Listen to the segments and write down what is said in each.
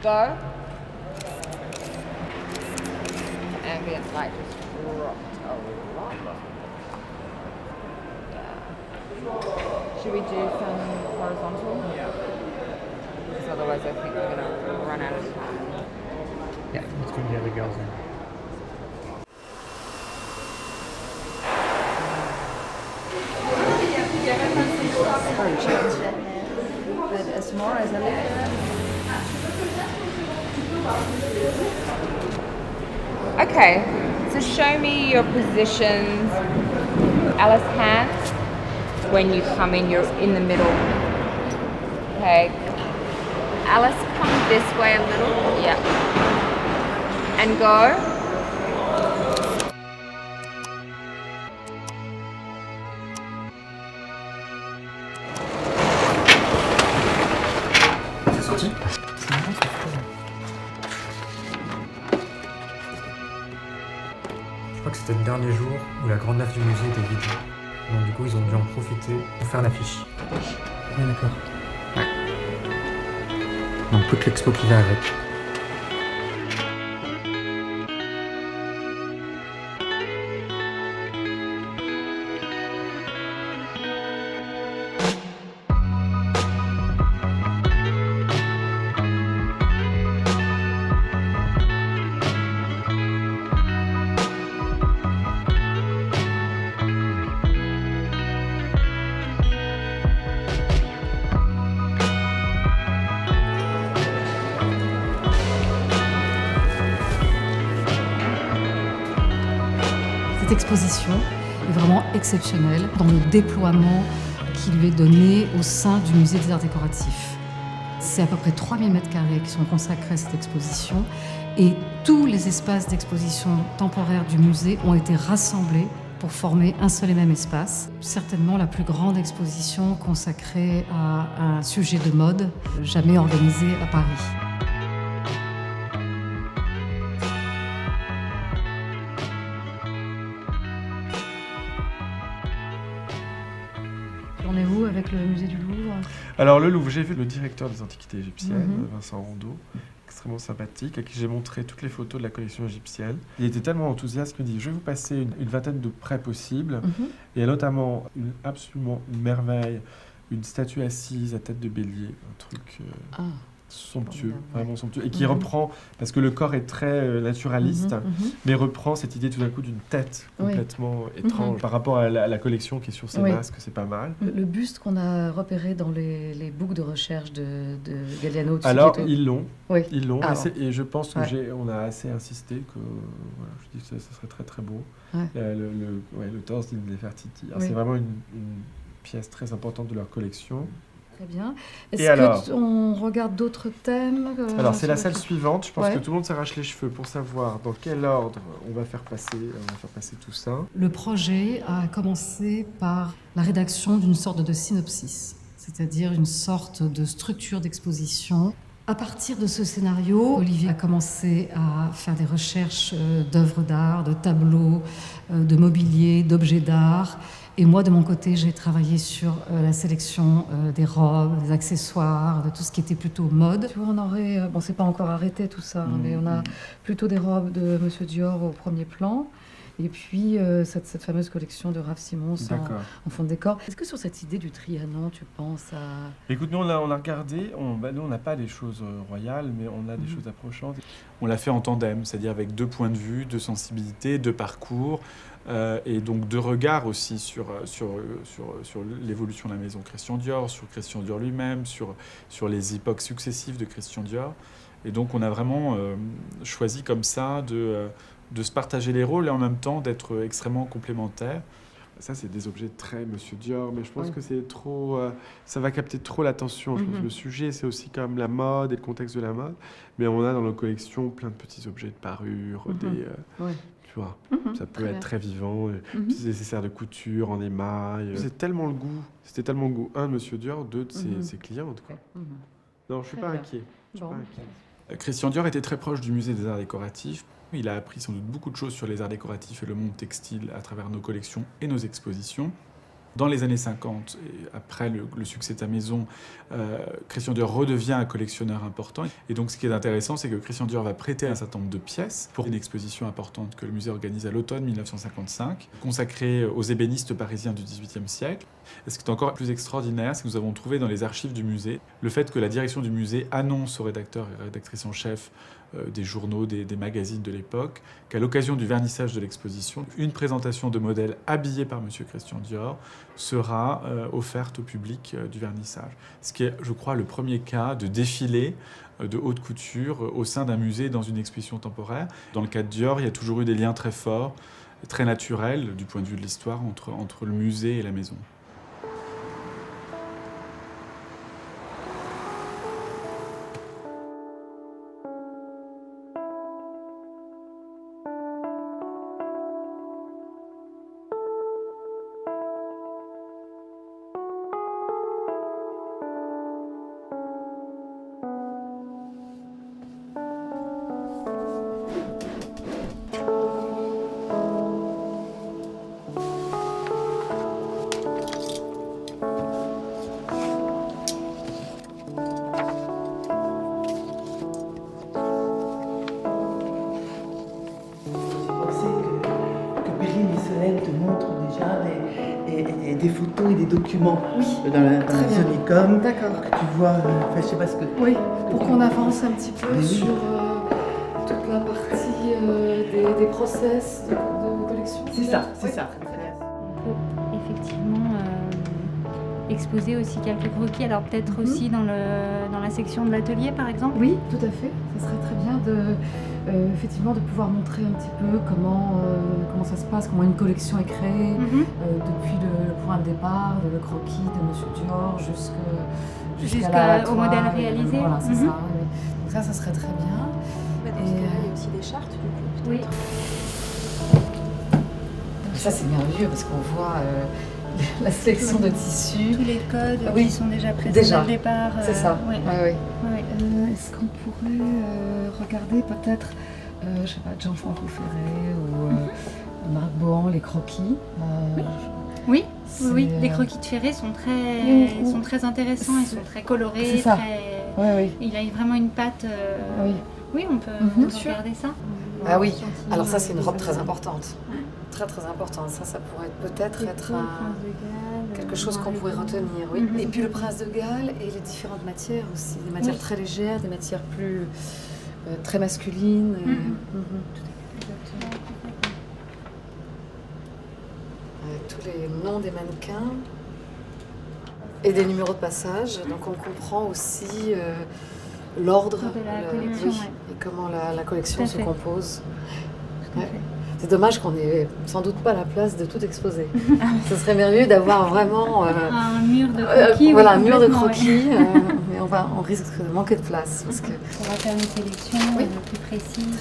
Go. Ambient light just dropped a lot. Yeah. Should we do some horizontal? Yeah. Because otherwise I think we're going to run out of time. Yeah, let's go get the girls in. Very chilled. But as more as a little. Okay, so show me your positions. Alice, hands. When you come in, you're in the middle. Okay. Alice, come this way a little. Yeah. And go. C'est sorti? Je crois que c'était le dernier jour où la grande nef du musée était vide. Donc du coup, ils ont dû en profiter pour faire l'affiche. Ouais, d'accord. Ouais. Donc toute l'expo qui va avec. Cette exposition est vraiment exceptionnelle dans le déploiement qui lui est donné au sein du musée des arts décoratifs. C'est à peu près 3000 m² qui sont consacrés à cette exposition et tous les espaces d'exposition temporaire du musée ont été rassemblés pour former un seul et même espace. Certainement la plus grande exposition consacrée à un sujet de mode jamais organisée à Paris. On est où avec le musée du Louvre? Alors le Louvre, j'ai vu le directeur des antiquités égyptiennes, Vincent Rondeau, extrêmement sympathique, à qui j'ai montré toutes les photos de la collection égyptienne. Il était tellement enthousiaste qu'il me dit « Je vais vous passer une vingtaine de prêts possibles ». Il y a notamment absolument une merveille, une statue assise à tête de bélier, un truc somptueux, vraiment somptueux, et qui reprend, parce que le corps est très naturaliste, mais reprend cette idée tout d'un coup d'une tête complètement étrange. Par rapport à la collection qui est sur ces masques, c'est pas mal. Le buste qu'on a repéré dans les boucles de recherche de Galliano. Alors, ils l'ont. Oui. Ils l'ont, Ah, et je pense qu'on a assez insisté que voilà, je dis que ça serait très très beau. Le torse d'Ibn Nefertiti. C'est vraiment une pièce très importante de leur collection. Très bien. Est-ce qu'on regarde d'autres thèmes Alors, c'est la salle suivante. Je pense que tout le monde s'arrache les cheveux pour savoir dans quel ordre on va faire passer tout ça. Le projet a commencé par la rédaction d'une sorte de synopsis, c'est-à-dire une sorte de structure d'exposition. À partir de ce scénario, Olivier a commencé à faire des recherches d'œuvres d'art, de tableaux, de mobilier, d'objets d'art. Et moi, de mon côté, j'ai travaillé sur la sélection des robes, des accessoires, de tout ce qui était plutôt mode. Tu vois, on aurait... bon, c'est pas encore arrêté tout ça, mais on a plutôt des robes de Monsieur Dior au premier plan. Et puis, cette fameuse collection de Raf Simons en fond de décor. Est-ce que sur cette idée du Trianon, tu penses à... Écoute, nous, on a regardé. Nous, on n'a pas des choses royales, mais on a des choses approchantes. On l'a fait en tandem, c'est-à-dire avec deux points de vue, deux sensibilités, deux parcours, et donc deux regards aussi sur l'évolution de la maison Christian Dior, sur Christian Dior lui-même, sur les époques successives de Christian Dior. Et donc, on a vraiment choisi comme ça de se partager les rôles et en même temps d'être extrêmement complémentaires. Ça, c'est des objets très Monsieur Dior, mais je pense que c'est trop... ça va capter trop l'attention. Je pense que le sujet, c'est aussi quand même la mode et le contexte de la mode. Mais on a dans nos collections plein de petits objets de parure, tu vois, ça peut être très vivant, petits nécessaires de couture en émail. C'était tellement le goût, un, de Monsieur Dior, deux, de ses clientes, quoi. Non, je suis pas inquiet. Christian Dior était très proche du musée des arts décoratifs. Il a appris sans doute beaucoup de choses sur les arts décoratifs et le monde textile à travers nos collections et nos expositions. Dans les années 50, et après le succès de sa maison, Christian Dior redevient un collectionneur important. Et donc ce qui est intéressant, c'est que Christian Dior va prêter un certain nombre de pièces pour une exposition importante que le musée organise à l'automne 1955, consacrée aux ébénistes parisiens du XVIIIe siècle. Et ce qui est encore plus extraordinaire, c'est que nous avons trouvé dans les archives du musée le fait que la direction du musée annonce aux rédacteurs et rédactrices en chef des journaux, des magazines de l'époque, qu'à l'occasion du vernissage de l'exposition, une présentation de modèles habillés par M. Christian Dior sera offerte au public du vernissage. Ce qui est, je crois, le premier cas de défilé de haute couture au sein d'un musée dans une exposition temporaire. Dans le cas de Dior, il y a toujours eu des liens très forts, très naturels du point de vue de l'histoire entre le musée et la maison. Te montre déjà des photos et des documents dans la Sonicom. D'accord. Que tu vois, je sais pas ce que... Oui, pour qu'on avance un petit peu Oui. sur toute la partie des process de collection. C'est ça, c'est Oui. ça. On peut effectivement exposer aussi quelques croquis, alors peut-être aussi dans la section de l'atelier par exemple. Oui, tout à fait. Ça serait très bien effectivement de pouvoir montrer un petit peu comment ça se passe, comment une collection est créée, depuis le point de départ, le croquis de M. Dior jusqu'au modèle réalisé. Voilà, c'est ça. Oui. Donc ça serait très bien. Il y a aussi des chartes du coup. Oui. Ça c'est merveilleux parce qu'on voit la sélection de tissus. Tous les codes Oui. qui sont déjà présents Déjà. dès le départ. C'est ça. Ouais. Ouais. Ouais. Est-ce qu'on pourrait regarder peut-être, je sais pas, Jean-François Ferré ou Marc Bohan, les croquis Oui, c'est, oui, les croquis de Ferré sont très intéressants, ils sont très colorés. C'est ça. Oui. Il a vraiment une patte. Oui. Oui, on peut regarder ça. Ah oui, alors ça c'est une robe très importante. Très très importante. Ça pourrait peut-être être quelque chose qu'on pourrait retenir. Oui. Et puis le prince de Galles et les différentes matières aussi. Des matières très légères, des matières plus très masculines. Tous les noms des mannequins et des numéros de passage. Donc on comprend aussi l'ordre de la collection, ouais. et comment la collection Tout à se fait. compose. Tout à Ouais. fait. C'est dommage qu'on n'ait sans doute pas la place de tout exposer. Ce serait merveilleux d'avoir vraiment Un mur de croquis. voilà, oui, un mur de complètement, croquis, mais on risque de manquer de place. Parce que... On va faire une sélection plus précise.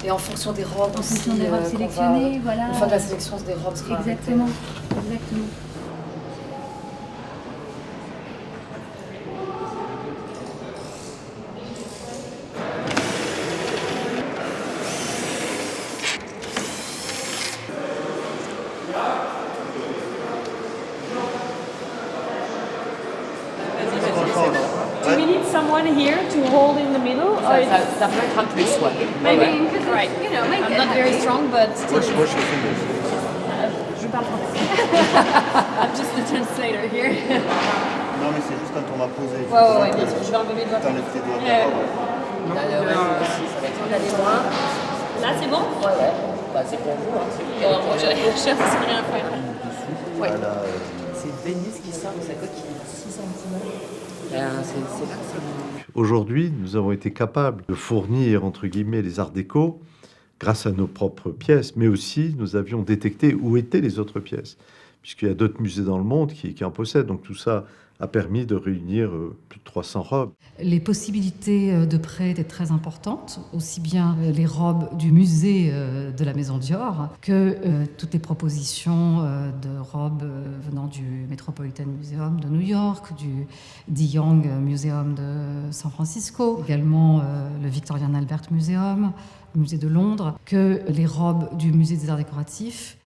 Et en fonction des robes En aussi. fonction des robes sélectionnées, voilà. Une fois que la sélection des robes sera Exactement, arrêtée. exactement. Do we need someone here to hold in the middle? Or Ça peut être un plus, ouais. maybe you could, you know, make I'm not very strong, but still. Je parle français. I'm just the translator here. Non, mais c'est juste quand on m'a posé. Ouais, bien sûr. Je vais enlever mes doigts. T'enlèves tes doigts. Là, c'est bon? Ouais. Bah, c'est pour vous, hein. Bon, moi, je sais rien faire. Ouais. C'est une bénisse qui sort de sa coquille. 6 cm. C'est là que c'est. Aujourd'hui, nous avons été capables de fournir, entre guillemets, les arts déco grâce à nos propres pièces, mais aussi nous avions détecté où étaient les autres pièces, puisqu'il y a d'autres musées dans le monde qui en possèdent. Donc tout ça a permis de réunir plus de 300 robes. Les possibilités de prêt étaient très importantes, aussi bien les robes du musée de la Maison Dior que toutes les propositions de robes venant du Metropolitan Museum de New York, du De Young Museum de San Francisco, également le Victorian Albert Museum, le musée de Londres, que les robes du musée des arts décoratifs.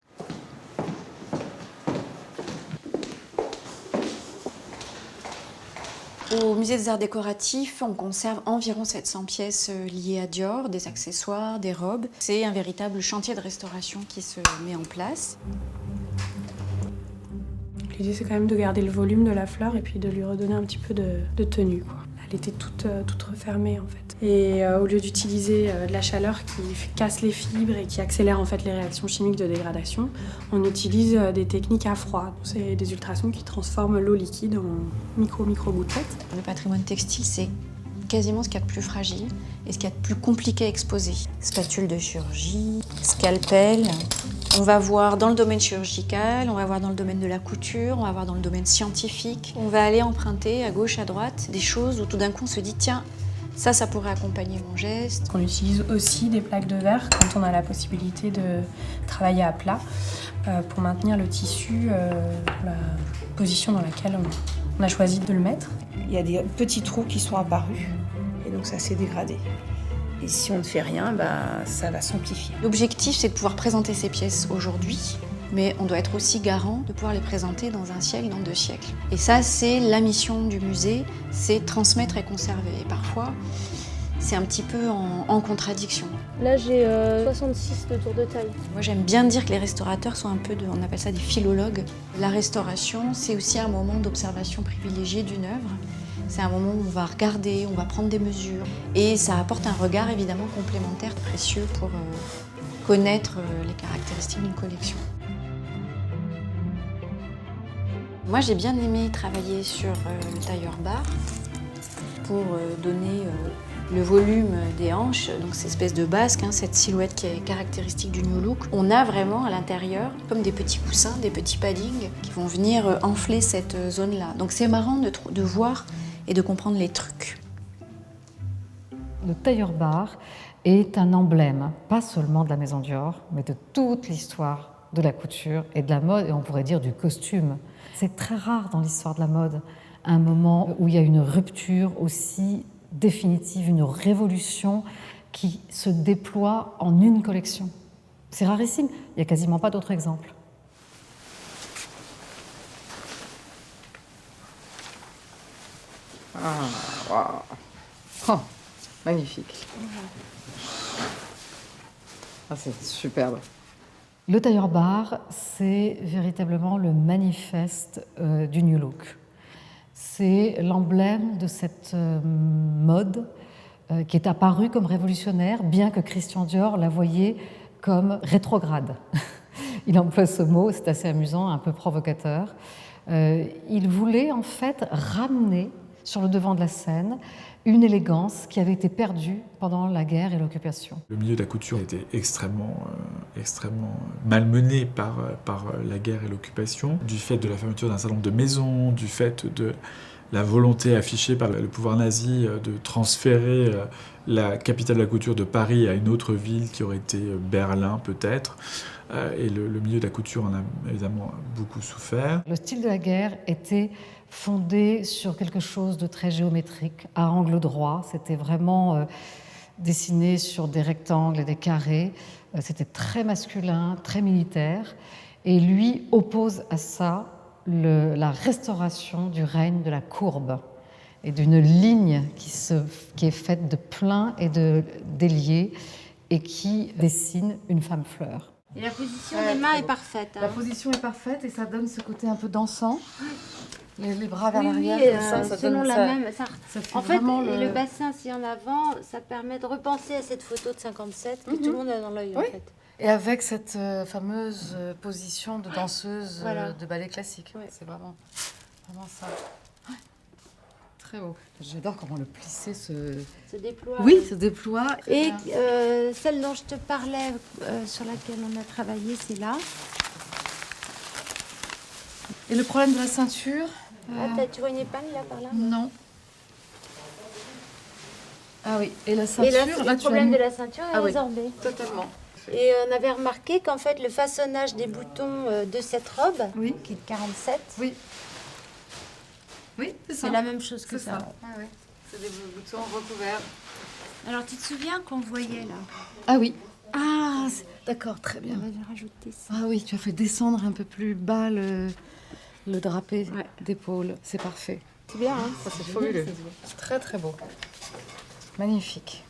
Au musée des arts décoratifs, on conserve environ 700 pièces liées à Dior, des accessoires, des robes. C'est un véritable chantier de restauration qui se met en place. L'idée, c'est quand même de garder le volume de la fleur et puis de lui redonner un petit peu de tenue, quoi. Elle était toute refermée, en fait. Et au lieu d'utiliser de la chaleur qui casse les fibres et qui accélère en fait les réactions chimiques de dégradation, on utilise des techniques à froid. C'est des ultrasons qui transforment l'eau liquide en micro-gouttelettes. Le patrimoine textile, c'est quasiment ce qu'il y a de plus fragile et ce qu'il y a de plus compliqué à exposer. Spatule de chirurgie, scalpel. On va voir dans le domaine chirurgical, on va voir dans le domaine de la couture, on va voir dans le domaine scientifique. On va aller emprunter à gauche, à droite des choses où tout d'un coup on se dit tiens, ça pourrait accompagner mon geste. On utilise aussi des plaques de verre quand on a la possibilité de travailler à plat pour maintenir le tissu, la position dans laquelle on a choisi de le mettre. Il y a des petits trous qui sont apparus et donc ça s'est dégradé. Et si on ne fait rien, ça va s'amplifier. L'objectif, c'est de pouvoir présenter ces pièces aujourd'hui, mais on doit être aussi garant de pouvoir les présenter dans un siècle, dans 2 siècles. Et ça, c'est la mission du musée, c'est transmettre et conserver. Et parfois, c'est un petit peu en contradiction. Là, j'ai 66 de tour de taille. Moi, j'aime bien dire que les restaurateurs sont un peu on appelle ça des philologues. La restauration, c'est aussi un moment d'observation privilégiée d'une œuvre. C'est un moment où on va regarder, on va prendre des mesures. Et ça apporte un regard évidemment complémentaire, précieux pour connaître les caractéristiques d'une collection. Moi, j'ai bien aimé travailler sur le tailleur bar pour donner le volume des hanches, donc cette espèce de basque, cette silhouette qui est caractéristique du New Look. On a vraiment à l'intérieur comme des petits coussins, des petits paddings qui vont venir enfler cette zone-là. Donc c'est marrant de voir et de comprendre les trucs. Le tailleur bar est un emblème, pas seulement de la maison Dior, mais de toute l'histoire de la couture et de la mode, et on pourrait dire du costume. C'est très rare dans l'histoire de la mode, un moment où il y a une rupture aussi définitive, une révolution qui se déploie en une collection. C'est rarissime, il n'y a quasiment pas d'autres exemples. Ah, waouh. Oh, magnifique. Ah, c'est superbe. Le tailleur bar, c'est véritablement le manifeste du New Look. C'est l'emblème de cette mode qui est apparue comme révolutionnaire, bien que Christian Dior la voyait comme rétrograde. Il emploie ce mot, c'est assez amusant, un peu provocateur. Il voulait en fait ramener sur le devant de la scène une élégance qui avait été perdue pendant la guerre et l'occupation. Le milieu de la couture était extrêmement malmené par la guerre et l'occupation, du fait de la fermeture d'un certain nombre de maisons, du fait de la volonté affichée par le pouvoir nazi de transférer la capitale de la couture de Paris à une autre ville qui aurait été Berlin peut-être. Et le milieu de la couture en a évidemment beaucoup souffert. Le style de la guerre était fondé sur quelque chose de très géométrique, à angle droit. C'était vraiment dessiné sur des rectangles et des carrés. C'était très masculin, très militaire. Et lui oppose à ça la restauration du règne de la courbe et d'une ligne qui est faite de pleins et de déliés et qui dessine une femme fleur. Et la position des mains est parfaite. La position est parfaite et ça donne ce côté un peu dansant. Les bras vers Oui, l'arrière, ça selon donne la ça. même. En fait, le bassin, si en avant, ça permet de repenser à cette photo de 57 que tout le monde a dans l'œil, en fait. Et avec cette fameuse position de danseuse Voilà. de ballet classique. Ouais. C'est vraiment ça. Ouais. Très beau. J'adore comment le plissé se déploie. Oui, se déploie. Et celle dont je te parlais, sur laquelle on a travaillé, c'est là. Et le problème de la ceinture Tu vois une épingle là par là? Non. Ah oui, et la ceinture. Et là, le problème de la ceinture est résorbé. Totalement. Et on avait remarqué qu'en fait, le façonnage des boutons de cette robe, qui est de 47, oui, c'est ça. c'est la même chose que C'est ça. Ah oui. C'est des boutons recouverts. Alors, tu te souviens qu'on voyait là? Ah oui. Ah, d'accord, très bien. On va rajouter ça. Ah oui, tu as fait descendre un peu plus bas le drapé d'épaule. C'est parfait. C'est bien, hein? Ça, c'est fabuleux. Très très beau. Magnifique.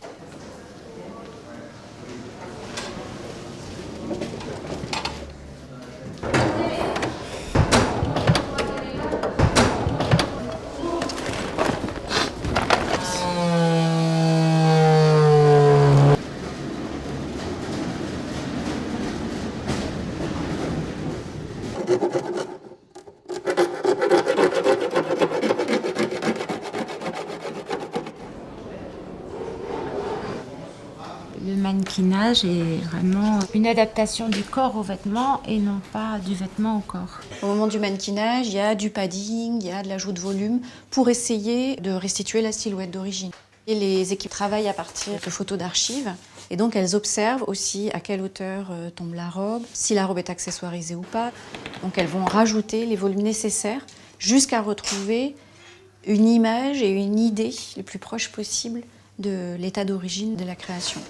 Le mannequinage est vraiment une adaptation du corps au vêtement et non pas du vêtement au corps. Au moment du mannequinage, il y a du padding, il y a de l'ajout de volume pour essayer de restituer la silhouette d'origine. Et les équipes travaillent à partir de photos d'archives et donc elles observent aussi à quelle hauteur tombe la robe, si la robe est accessoirisée ou pas. Donc elles vont rajouter les volumes nécessaires jusqu'à retrouver une image et une idée le plus proche possible de l'état d'origine de la création.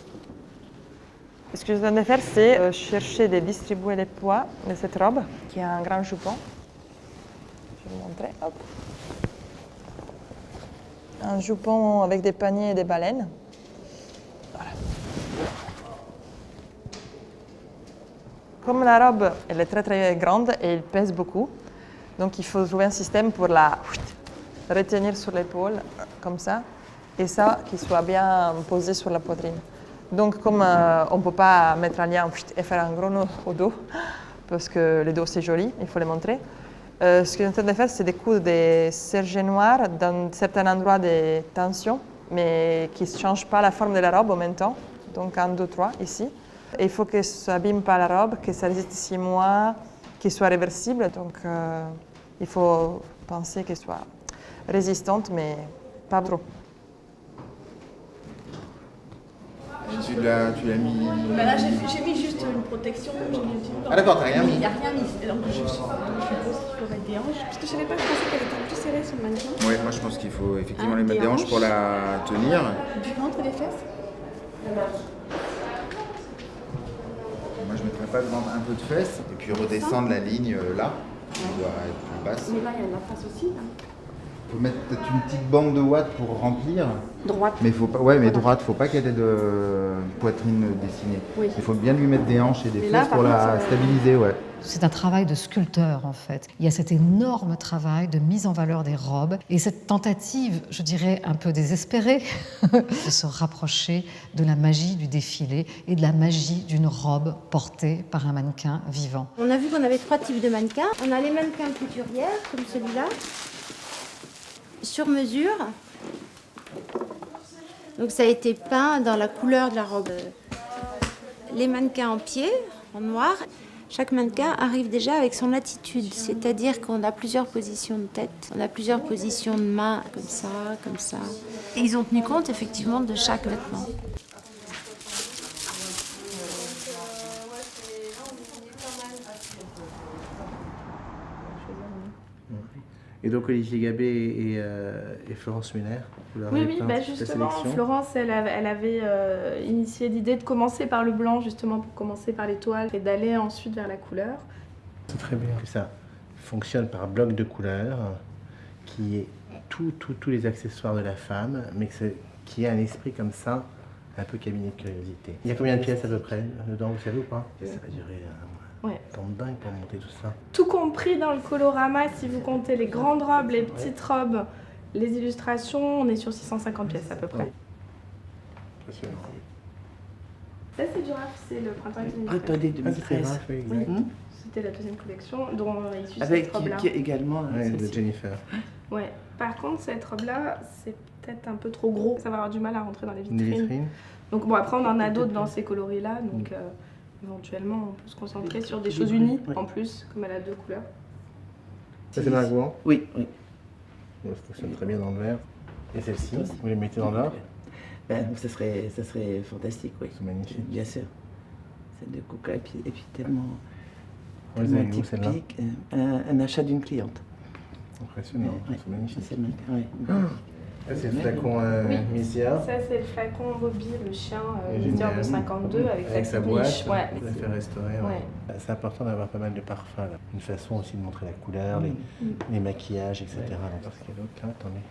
Ce que je viens de faire, c'est chercher et distribuer les poids de cette robe, qui a un grand jupon. Je vais vous montrer. Hop. Un jupon avec des paniers et des baleines. Voilà. Comme la robe, elle est très très grande et elle pèse beaucoup, donc il faut trouver un système pour la retenir sur l'épaule, comme ça, et ça, qui soit bien posé sur la poitrine. Donc comme on ne peut pas mettre un lien et faire un gros nœud au dos, parce que le dos c'est joli, il faut les montrer, ce que je suis en train de faire, c'est de coudre des sergents noirs dans certains endroits de tension, mais qui ne changent pas la forme de la robe en même temps. Donc 1, 2, 3 ici. Et il faut que ça n'abîme pas la robe, que ça résiste 6 mois, qu'il soit réversible. Donc il faut penser qu'elle soit résistante, mais pas trop. Tu l'as mis... Bah là, j'ai mis juste une protection. Ah d'accord, t'as rien mis. Il n'y a rien mis. Donc je suppose qu'il faudrait des hanches. Parce que je savais pas, je pensais qu'elle était plus serrée sur le mannequin. Oui, moi je pense qu'il faut effectivement les mettre des hanches pour la tenir. Du ventre et des fesses. Moi je mettrais pas le ventre, un peu de fesses et puis redescendre la ligne là, qui doit être plus basse. Mais là, il y a la face aussi. Là. Il faut mettre peut-être une petite bande de watts pour remplir. Droite. Mais faut pas, ouais, mais droite, faut pas qu'elle ait de poitrine dessinée. Oui. Il faut bien lui mettre des hanches et des Mais fesses là, pour la stabiliser, ouais. C'est un travail de sculpteur en fait. Il y a cet énorme travail de mise en valeur des robes et cette tentative, je dirais un peu désespérée, de se rapprocher de la magie du défilé et de la magie d'une robe portée par un mannequin vivant. On a vu qu'on avait 3 types de mannequins. On a les mannequins couturières, comme celui-là, sur mesure. Donc ça a été peint dans la couleur de la robe. Les mannequins en pied, en noir. Chaque mannequin arrive déjà avec son attitude, c'est-à-dire qu'on a plusieurs positions de tête, on a plusieurs positions de main, comme ça, comme ça. Et ils ont tenu compte effectivement de chaque vêtement. Et donc Olivier Gabé et Florence Muller, vous leur avez Oui, peint bah toute la justement, sélection. Florence, elle avait initié l'idée de commencer par le blanc, justement, pour commencer par les toiles, et d'aller ensuite vers la couleur. C'est très bien que ça fonctionne par bloc de couleurs, qui est tous les accessoires de la femme, mais qui a un esprit comme ça, un peu cabinet de curiosité. Il y a combien de pièces à peu près dedans, vous savez ou pas? Ça va durer un temps de dingue pour monter tout ça. Tout compris dans le colorama, si vous comptez les grandes robes, les petites robes, les illustrations, on est sur 650 pièces à peu près. Passionnant. Ça, c'est du RAF, c'est le printemps et Printemps 2013. Oui, Oui. exact. C'était la deuxième collection dont on a issu Avec cette robe-là. qui également. Ouais, de Jennifer. Ouais. Par contre, cette robe-là, c'est peut-être un peu trop gros. Ça va avoir du mal à rentrer dans les vitrines. Des vitrines. Donc bon, après, on en a d'autres dans ces coloris-là. Donc éventuellement, on peut se concentrer sur des choses unies en plus, comme elle a 2 couleurs. Ça c'est Margot? Oui. Ça fonctionne très bien dans le vert. Et celle-ci, vous les mettez dans l'or? Ça serait fantastique, oui. C'est magnifique. Bien sûr. Celle de Kouka et puis tellement... On les a eu où, celle-là? Un achat d'une cliente. Impressionnant, c'est magnifique. C'est magnifique, ouais. C'est le flacon Misia. Ça, c'est le flacon Bobby, le chien Génial. de 52 avec sa petite boîte. niche. Ouais. On l'a fait restaurer. Ouais. C'est important d'avoir pas mal de parfums. Là. Une façon aussi de montrer la couleur, les maquillages, etc. Donc, parce que l'autre, là, attendez.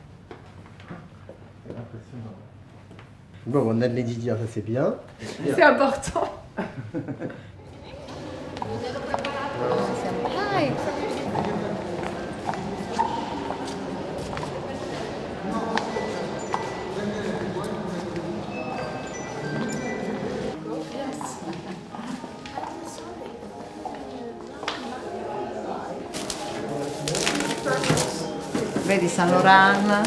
C'est impressionnant. Bon, on a de Lady Di, ça c'est bien. C'est important. Hi. Vedi Saint Laurent?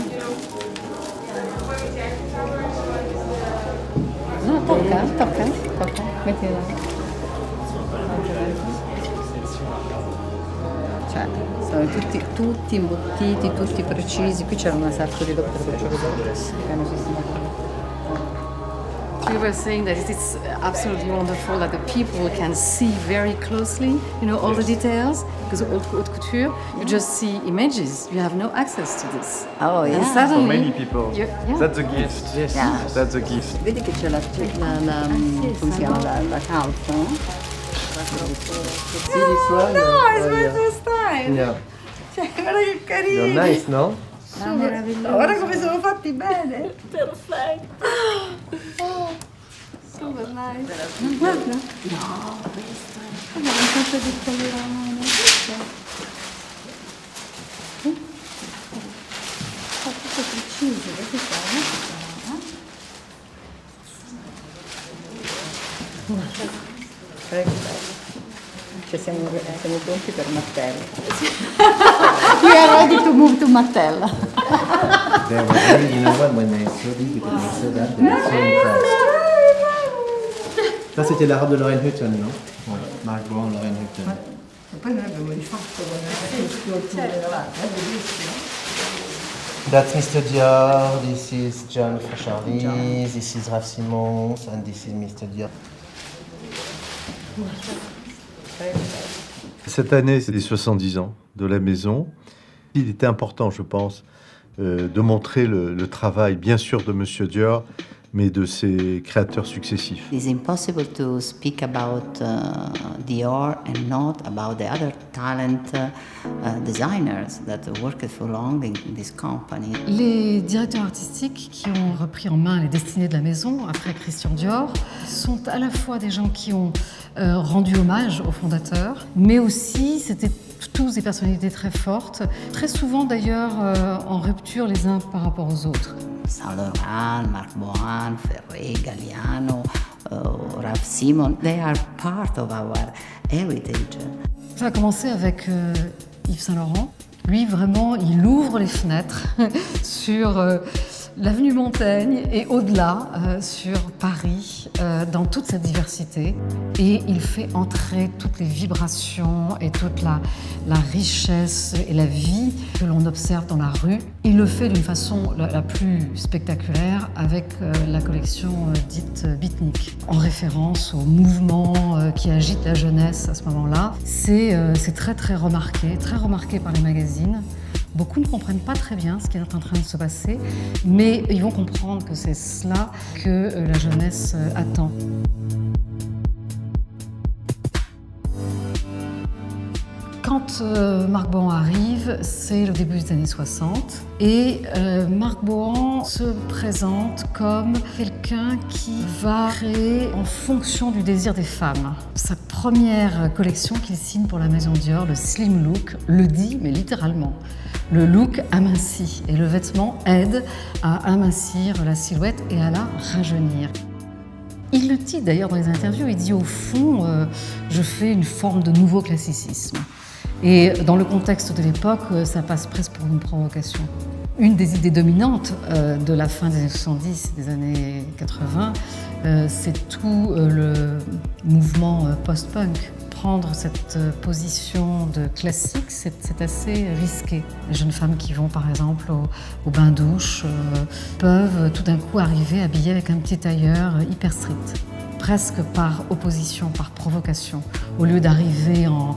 No, tocca, mettila. Cioè, sono tutti imbottiti, tutti precisi. Qui c'era una sacco di dopo che hanno sistemato. We were saying that it's absolutely wonderful that the people can see very closely, all the details. Because haute couture, you just see images. You have no access to this. Oh, yeah. And suddenly, For many people. Yeah. That's a gift. Yes. Yeah. That's a gift. Vedi che c'è come si chiama, la calza, no? No, it's my first time. Yeah. Cioè, guarda che carini. You're nice, no? Guarda come sono fatti bene. Perfetto. Oh, super nice. Guarda. No, questo è... Guarda quanto di colorano. Tutto preciso, vedi Cioè siamo pronti per Mattel. We are ready to move to Mattel. They were very, you know what, when they saw this, because they saw that, they were so impressed. Ça, c'était la robe de Lauren Hutton, non? Ouais, Mark Brown, Lauren Hutton. E poi noi abbiamo rifatto con la scultura davanti, è bellissimo. That's Mr. Dior, this is John Fauchardy, this is Raf Simons, and this is Mr. Dior. Cette année, c'est les 70 ans de la maison. Il était important, je pense, de montrer le travail, bien sûr, de Monsieur Dior, mais de ses créateurs successifs. It's impossible to speak about Dior and not about the other talent designers that worked for long in this company. Les directeurs artistiques qui ont repris en main les destinées de la maison après Christian Dior sont à la fois des gens qui ont rendu hommage aux fondateurs, mais aussi c'était tous des personnalités très fortes, très souvent d'ailleurs en rupture les uns par rapport aux autres. Saint Laurent, Marc Bohan, Ferré, Galliano, Raf Simons, they are part of our heritage. Ça a commencé avec Yves Saint Laurent. Lui, vraiment, il ouvre les fenêtres sur l'avenue Montaigne et au-delà, sur Paris, dans toute cette diversité. Et il fait entrer toutes les vibrations et toute la richesse et la vie que l'on observe dans la rue. Il le fait d'une façon la plus spectaculaire avec la collection dite beatnik, en référence au mouvement qui agite la jeunesse à ce moment-là. C'est très très remarqué par les magazines. Beaucoup ne comprennent pas très bien ce qui est en train de se passer, mais ils vont comprendre que c'est cela que la jeunesse attend. Quand Marc Bohan arrive, c'est le début des années 60 et Marc Bohan se présente comme quelqu'un qui va créer en fonction du désir des femmes. Sa première collection qu'il signe pour la maison Dior, le Slim Look, le dit, mais littéralement. Le look amincit et le vêtement aide à amincir la silhouette et à la rajeunir. Il le dit d'ailleurs dans les interviews, il dit au fond, je fais une forme de nouveau classicisme. Et dans le contexte de l'époque, ça passe presque pour une provocation. Une des idées dominantes de la fin des années 70 et des années 80, c'est tout le mouvement post-punk. Prendre cette position de classique, c'est assez risqué. Les jeunes femmes qui vont par exemple au bain-douche peuvent tout d'un coup arriver habillées avec un petit tailleur hyper strict, presque par opposition, par provocation. Au lieu d'arriver en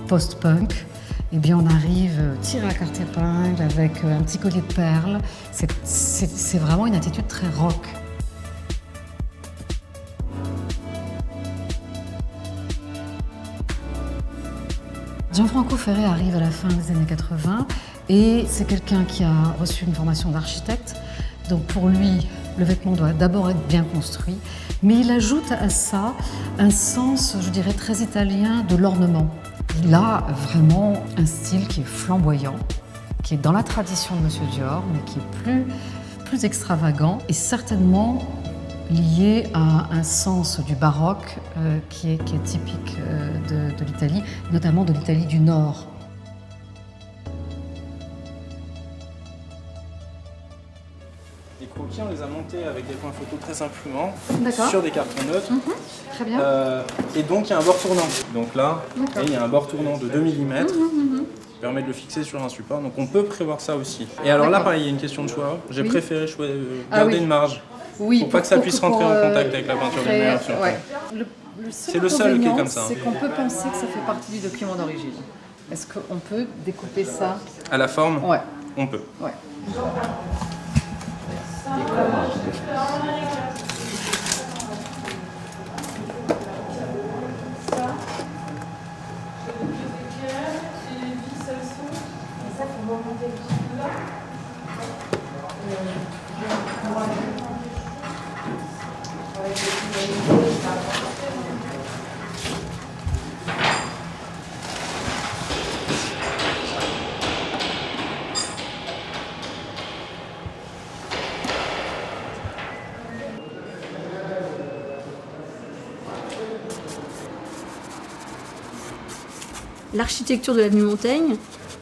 post-punk, Eh bien, on arrive tiré à la carte épingle avec un petit collier de perles. C'est vraiment une attitude très rock. Gianfranco Ferré arrive à la fin des années 80 et c'est quelqu'un qui a reçu une formation d'architecte. Donc pour lui, le vêtement doit d'abord être bien construit, mais il ajoute à ça un sens, je dirais, très italien de l'ornement. Il a vraiment un style qui est flamboyant, qui est dans la tradition de Monsieur Dior, mais qui est plus extravagant et certainement lié à un sens du baroque qui est typique de l'Italie, notamment de l'Italie du Nord. Les croquis, on les a montés avec des points photos très simplement D'accord. sur des cartons neutres. Très bien. Et donc il y a un bord tournant. Donc là, et il y a un bord tournant de 2 mm qui permet de le fixer sur un support. Donc on peut prévoir ça aussi. Et alors là, pareil, il y a une question de choix. J'ai préféré garder une marge. Oui, pour pas que ça puisse rentrer en contact avec la peinture lumière. Ouais. C'est le seul qui est comme ça. C'est qu'on peut penser que ça fait partie du document d'origine. Est-ce qu'on peut découper ça à la forme? Ouais. On peut. Ouais. L'architecture de l'avenue Montaigne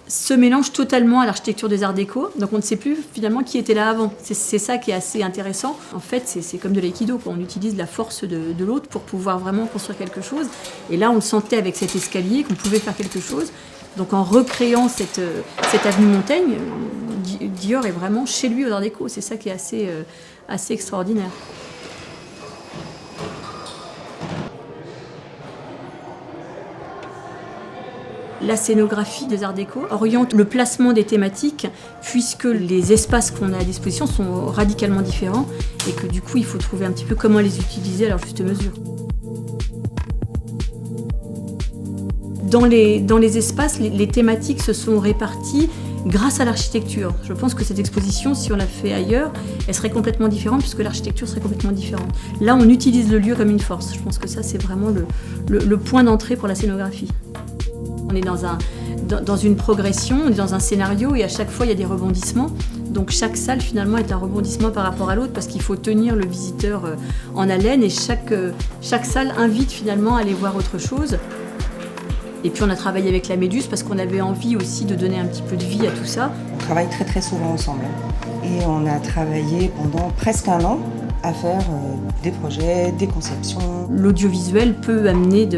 se mélange totalement à l'architecture des Arts déco, donc on ne sait plus finalement qui était là avant. C'est ça qui est assez intéressant. En fait, c'est comme de l'aïkido, on utilise la force de l'autre pour pouvoir vraiment construire quelque chose. Et là, on le sentait avec cet escalier qu'on pouvait faire quelque chose. Donc en recréant cette avenue Montaigne, Dior est vraiment chez lui aux Arts déco. C'est ça qui est assez extraordinaire. La scénographie des Arts déco oriente le placement des thématiques puisque les espaces qu'on a à disposition sont radicalement différents et que du coup il faut trouver un petit peu comment les utiliser à leur juste mesure. Dans les espaces, les thématiques se sont réparties grâce à l'architecture. Je pense que cette exposition, si on la fait ailleurs, elle serait complètement différente puisque l'architecture serait complètement différente. Là, on utilise le lieu comme une force. Je pense que ça, c'est vraiment le point d'entrée pour la scénographie. On est dans une progression, on est dans un scénario et à chaque fois il y a des rebondissements. Donc chaque salle finalement est un rebondissement par rapport à l'autre parce qu'il faut tenir le visiteur en haleine et chaque salle invite finalement à aller voir autre chose. Et puis on a travaillé avec la Méduse parce qu'on avait envie aussi de donner un petit peu de vie à tout ça. On travaille très très souvent ensemble et on a travaillé pendant presque un an à faire des projets, des conceptions. L'audiovisuel peut amener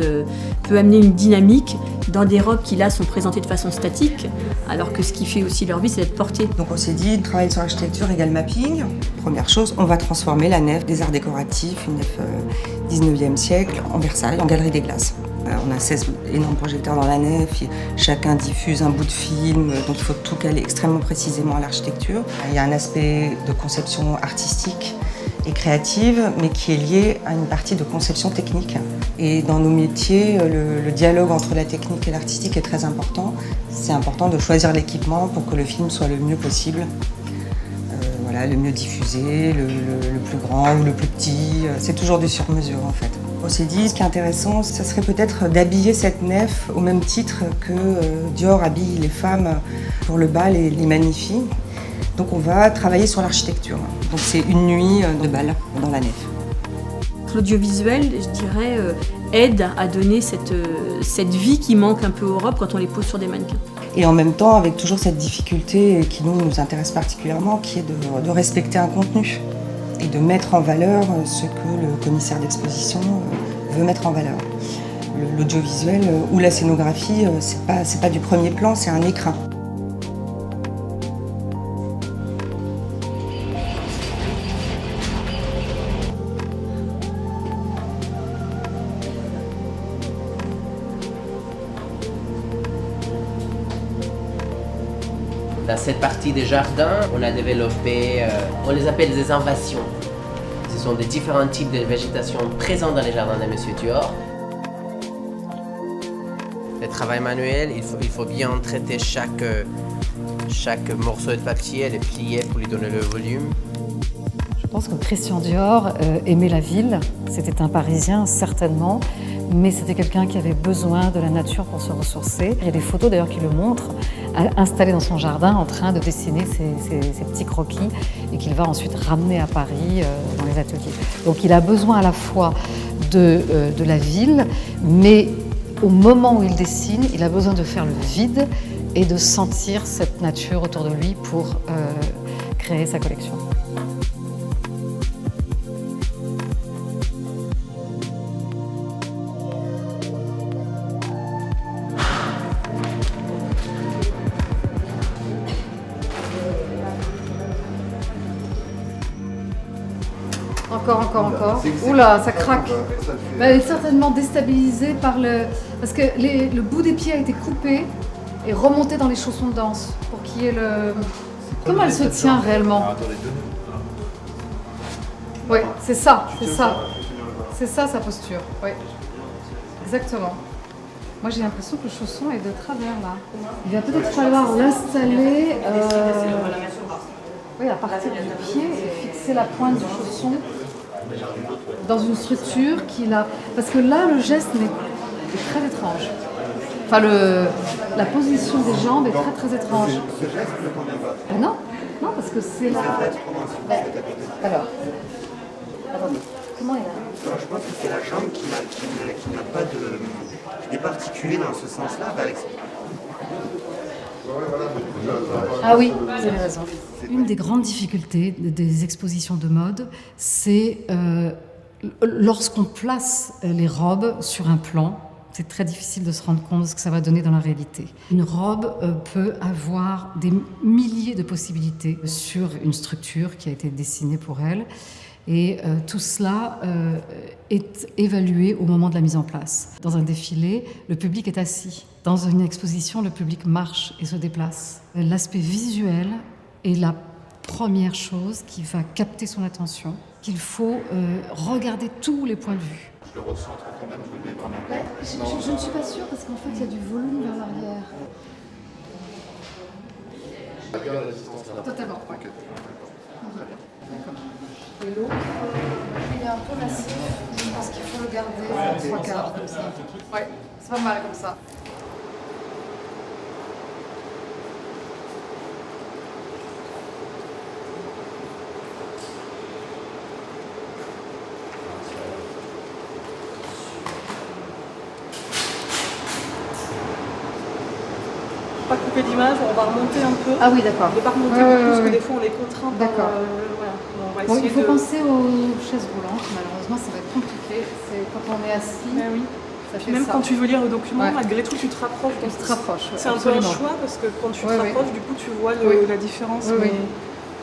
une dynamique dans des robes qui là sont présentées de façon statique, alors que ce qui fait aussi leur vie, c'est d'être portées. Donc on s'est dit, travailler sur l'architecture égale mapping. Première chose, on va transformer la nef des arts décoratifs, une nef 19e siècle, en Versailles, en galerie des glaces. On a 16 énormes projecteurs dans la nef, chacun diffuse un bout de film, donc il faut tout caler extrêmement précisément à l'architecture. Il y a un aspect de conception artistique et créative, mais qui est liée à une partie de conception technique. Et dans nos métiers, le dialogue entre la technique et l'artistique est très important. C'est important de choisir l'équipement pour que le film soit le mieux possible. Voilà, le mieux diffusé, le plus grand ou le plus petit. C'est toujours du sur-mesure en fait. On s'est dit, ce qui est intéressant, ça serait peut-être d'habiller cette nef au même titre que Dior habille les femmes pour le bal et les magnifie. Donc on va travailler sur l'architecture. Donc c'est une nuit de bal dans la nef. L'audiovisuel, je dirais, aide à donner cette vie qui manque un peu aux robes quand on les pose sur des mannequins. Et en même temps, avec toujours cette difficulté qui nous intéresse particulièrement, qui est de respecter un contenu et de mettre en valeur ce que le commissaire d'exposition veut mettre en valeur. L'audiovisuel ou la scénographie, c'est pas du premier plan, c'est un écrin. Dans cette partie des jardins, on a développé, on les appelle des invasions. Ce sont des différents types de végétation présents dans les jardins de Monsieur Dior. Le travail manuel, il faut bien traiter chaque morceau de papier et le plier pour lui donner le volume. Je pense que Christian Dior aimait la ville. C'était un Parisien, certainement, mais c'était quelqu'un qui avait besoin de la nature pour se ressourcer. Il y a des photos d'ailleurs qui le montrent, installé dans son jardin, en train de dessiner ses petits croquis et qu'il va ensuite ramener à Paris dans les ateliers. Donc il a besoin à la fois de la ville, mais au moment où il dessine, il a besoin de faire le vide et de sentir cette nature autour de lui pour créer sa collection. Encore. Oula, ça craque. Elle est certainement déstabilisée par parce que le bout des pieds a été coupé et remonté dans les chaussons de danse pour qu'il y ait le... Comment elle se tient réellement? Oui, c'est ça. C'est ça sa posture, oui. Exactement. Moi j'ai l'impression que le chausson est de travers là. Il va peut-être falloir l'installer à partir du pied et fixer la pointe du chausson dans une structure qu'il a... Parce que là, le geste est très étrange. Enfin, la position des jambes est très étrange. Non, parce que c'est là... Alors, attendez, comment est là? Je pense que c'est la jambe qui n'a pas de... qui n'est pas articulée dans ce sens-là. Ah oui, vous avez raison. Une des grandes difficultés des expositions de mode, c'est lorsqu'on place les robes sur un plan, c'est très difficile de se rendre compte de ce que ça va donner dans la réalité. Une robe peut avoir des milliers de possibilités sur une structure qui a été dessinée pour elle. Et tout cela est évalué au moment de la mise en place. Dans un défilé, le public est assis. Dans une exposition, le public marche et se déplace. L'aspect visuel est la première chose qui va capter son attention, qu'il faut regarder tous les points de vue. Je le recentre quand même, je le mets vraiment. Je ne suis pas sûre parce qu'en fait, il y a du volume vers l'arrière. Regarde la distance là. Totalement. Ok. Très bien. D'accord. Et l'autre, il est un peu massif. Je pense qu'il faut le garder 3 quarts comme ça. Ouais, c'est pas mal comme ça. Pas couper l'image, on va remonter un peu. Ah oui, d'accord. On ne va pas remonter beaucoup parce que des fois on les contraint. D'accord. Voilà. Bon, il faut penser aux chaises roulantes, malheureusement ça va être compliqué. C'est quand on est assis. Oui. Ça fait Même ça. quand tu veux lire le document, malgré tout tu te rapproches. Tu te rapproches. C'est un peu un choix parce que quand tu te rapproches, du coup tu vois la différence. Mais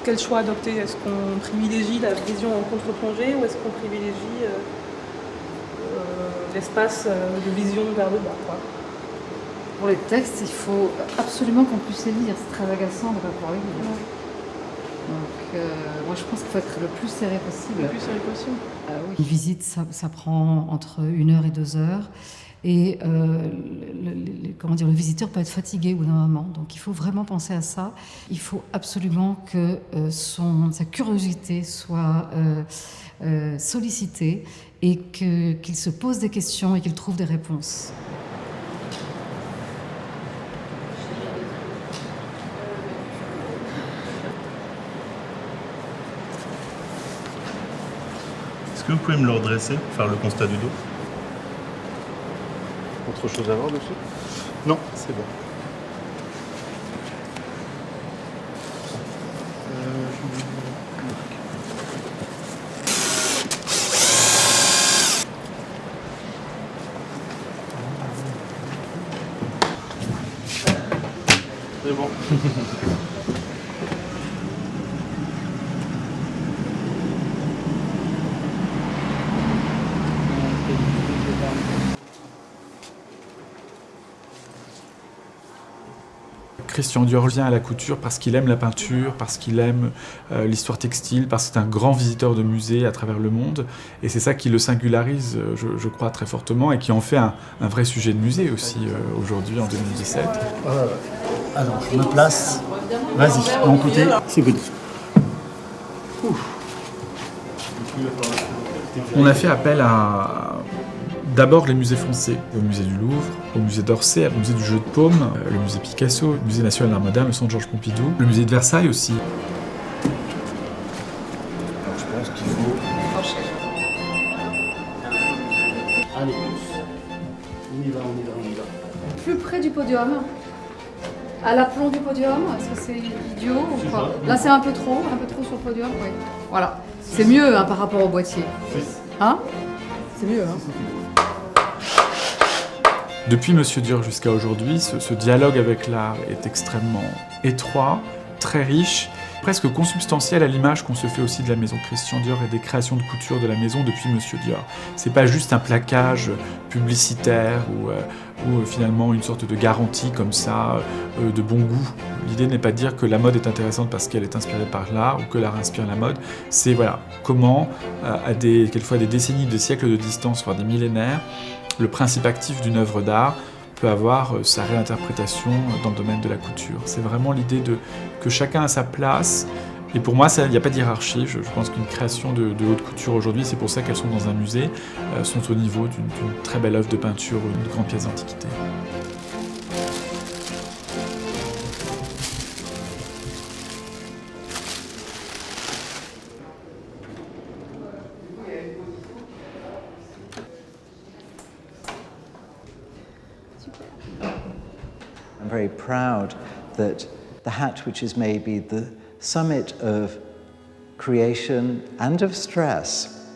quel choix adopter? Est-ce qu'on privilégie la vision en contre-plongée ou est-ce qu'on privilégie l'espace de vision vers le bas, quoi? Pour les textes, il faut absolument qu'on puisse les lire. C'est très agaçant de ne pas pouvoir les lire. Donc, moi, je pense qu'il faut être le plus serré possible. Le plus serré possible. Ah oui. Une visite, ça prend entre 1 heure et 2 heures. Et le visiteur peut être fatigué au bout d'un moment. Donc, il faut vraiment penser à ça. Il faut absolument que sa curiosité soit sollicitée et qu'il se pose des questions et qu'il trouve des réponses. Est-ce que vous pouvez me le redresser, faire le constat du dos? Autre chose à voir dessus? Non, c'est bon. C'est bon. Christian Dior vient à la couture parce qu'il aime la peinture, parce qu'il aime l'histoire textile, parce que c'est un grand visiteur de musées à travers le monde. Et c'est ça qui le singularise, je crois, très fortement, et qui en fait un vrai sujet de musée aussi aujourd'hui, en 2017. Alors, je me place. Vas-y, de mon côté, c'est good. On a fait appel à d'abord les musées français, au musée du Louvre, au musée d'Orsay, au musée du Jeu de Paume, le musée Picasso, le musée national d'art moderne, le centre Georges Pompidou, le musée de Versailles aussi. Alors, je pense qu'il faut... Allez, on y va. Plus près du podium, à l'aplomb du podium, est-ce que c'est idiot ou pas? Là c'est un peu trop sur le podium, oui. Voilà, c'est mieux par rapport au boîtier. Hein? C'est mieux, hein? Depuis Monsieur Dior jusqu'à aujourd'hui, ce dialogue avec l'art est extrêmement étroit, très riche, presque consubstantiel à l'image qu'on se fait aussi de la maison Christian Dior et des créations de couture de la maison depuis Monsieur Dior. C'est pas juste un plaquage publicitaire ou finalement une sorte de garantie comme ça de bon goût. L'idée n'est pas de dire que la mode est intéressante parce qu'elle est inspirée par l'art ou que l'art inspire la mode. C'est voilà, comment, quelquefois des décennies, des siècles de distance, voire des millénaires, le principe actif d'une œuvre d'art peut avoir sa réinterprétation dans le domaine de la couture. C'est vraiment l'idée que chacun a sa place. Et pour moi, il n'y a pas de hiérarchie. Je pense qu'une création de haute couture aujourd'hui, c'est pour ça qu'elles sont dans un musée, sont au niveau d'une très belle œuvre de peinture ou d'une grande pièce d'antiquité. I'm very proud that the hat, which is maybe the summit of creation and of stress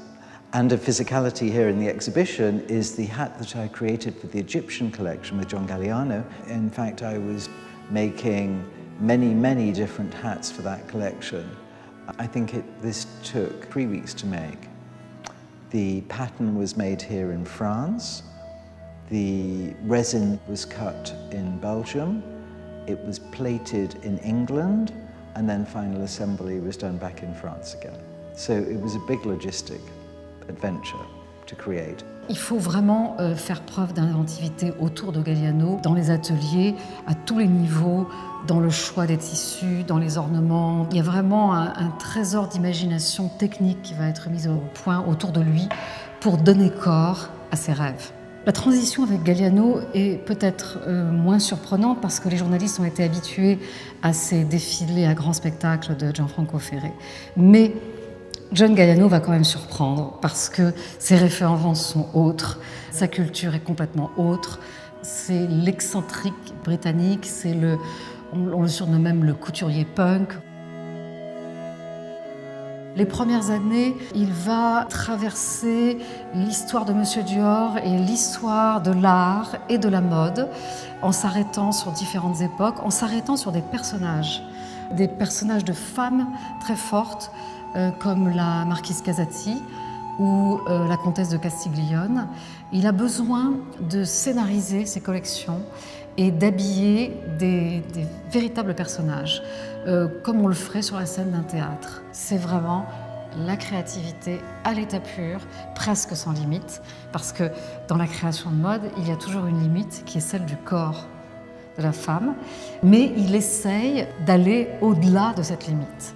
and of physicality here in the exhibition, is the hat that I created for the Egyptian collection with John Galliano. In fact, I was making many different hats for that collection. I think this took 3 weeks to make. The pattern was made here in France. The resin was cut in Belgium, it was plated in England, and then final assembly was done back in France again. So it was a big logistic adventure to create. Il faut vraiment faire preuve d'inventivité autour de Galliano, dans les ateliers, à tous les niveaux, dans le choix des tissus, dans les ornements. Il y a vraiment un trésor d'imagination technique qui va être mis au point autour de lui pour donner corps à ses rêves. La transition avec Galliano est peut-être moins surprenante parce que les journalistes ont été habitués à ces défilés à grand spectacle de Gianfranco Ferré. Mais John Galliano va quand même surprendre parce que ses références sont autres, sa culture est complètement autre. C'est l'excentrique britannique, on le surnomme même le couturier punk. Les premières années, il va traverser l'histoire de Monsieur Dior et l'histoire de l'art et de la mode en s'arrêtant sur différentes époques, en s'arrêtant sur des personnages de femmes très fortes comme la marquise Casati ou la comtesse de Castiglione. Il a besoin de scénariser ses collections et d'habiller des véritables personnages, comme on le ferait sur la scène d'un théâtre. C'est vraiment la créativité à l'état pur, presque sans limite, parce que dans la création de mode, il y a toujours une limite qui est celle du corps de la femme, mais il essaye d'aller au-delà de cette limite.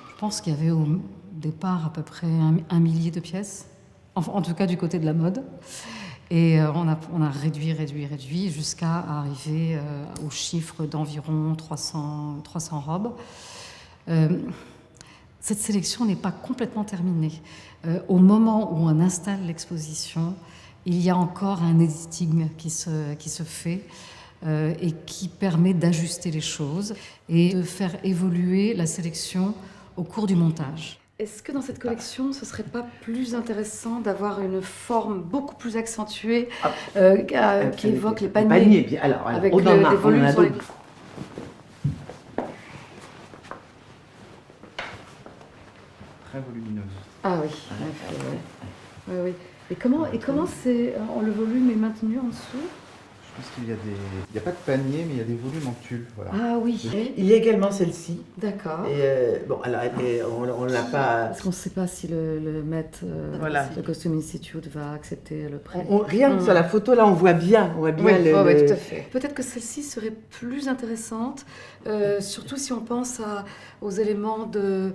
Je pense qu'il y avait au départ à peu près un millier de pièces, en tout cas du côté de la mode. Et on a réduit jusqu'à arriver au chiffre d'environ 300 robes. Cette sélection n'est pas complètement terminée. Au moment où on installe l'exposition, il y a encore un editing qui se fait et qui permet d'ajuster les choses et de faire évoluer la sélection au cours du montage. Est-ce que dans cette collection, ce serait pas plus intéressant d'avoir une forme beaucoup plus accentuée qui évoque les paniers, Bien, alors, avec on en a, des volumes on en a sur les... d'autres. Très volumineuse. Ah oui, ouais, ouais. Et comment c'est le volume est maintenu en dessous? Je pense qu'il y a il n'y a pas de panier, mais il y a des volumes en tulle. Voilà. Ah oui. Il y a également celle-ci. D'accord. Et bon, alors on l'a pas. Parce qu'on ne sait pas si le Met, Voilà. le Costume Institute va accepter le prix. Rien que sur la photo, là, on voit bien Oui, le. tout à fait. Peut-être que celle-ci serait plus intéressante, surtout si on pense aux éléments de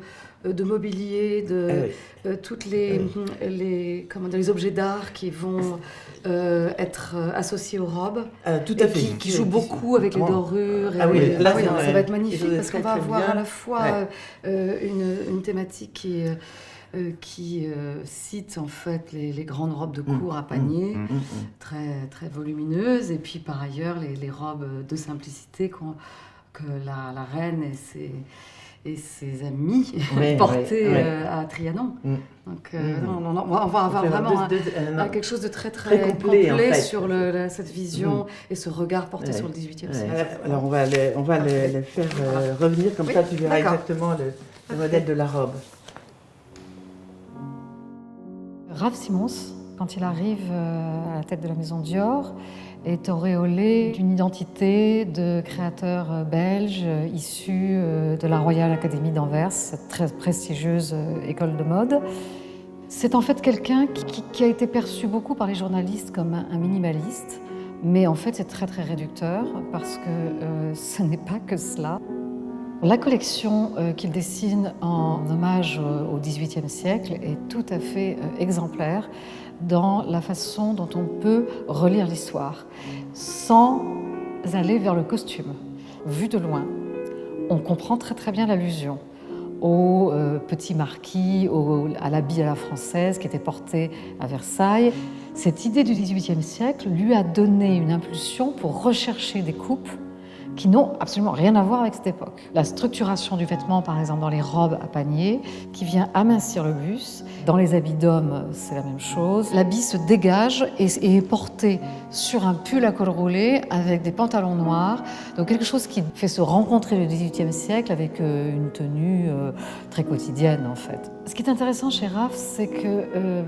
mobilier, toutes les objets d'art qui vont être associés aux robes. Tout à fait. Qui jouent beaucoup avec les dorures. Ah oui, là, ça va être magnifique parce qu'on va très avoir bien. à la fois une thématique qui cite en fait les grandes robes de cour à panier, très, très volumineuses, et puis par ailleurs les robes de simplicité que la reine et ses amis portaient à Trianon. Donc on va avoir vraiment quelque chose de très, très complet en fait, sur cette vision et ce regard porté sur le XVIIIe siècle. Alors on va le faire revenir, comme ça tu verras exactement le modèle de la robe. Raf Simons, quand il arrive à la tête de la maison Dior, est auréolé d'une identité de créateur belge issu de la Royal Academy d'Anvers, cette très prestigieuse école de mode. C'est en fait quelqu'un qui a été perçu beaucoup par les journalistes comme un minimaliste, mais en fait c'est très très réducteur parce que ce n'est pas que cela. La collection qu'il dessine en hommage au XVIIIe siècle est tout à fait exemplaire dans la façon dont on peut relire l'histoire, sans aller vers le costume. Vu de loin, on comprend très très bien l'allusion au petit marquis, à l'habit à la française qui était porté à Versailles. Cette idée du XVIIIe siècle lui a donné une impulsion pour rechercher des coupes qui n'ont absolument rien à voir avec cette époque. La structuration du vêtement, par exemple, dans les robes à panier, qui vient amincir le buste. Dans les habits d'hommes, c'est la même chose. L'habit se dégage et est porté sur un pull à col roulé avec des pantalons noirs. Donc quelque chose qui fait se rencontrer le XVIIIe siècle avec une tenue très quotidienne, en fait. Ce qui est intéressant chez Raf, c'est que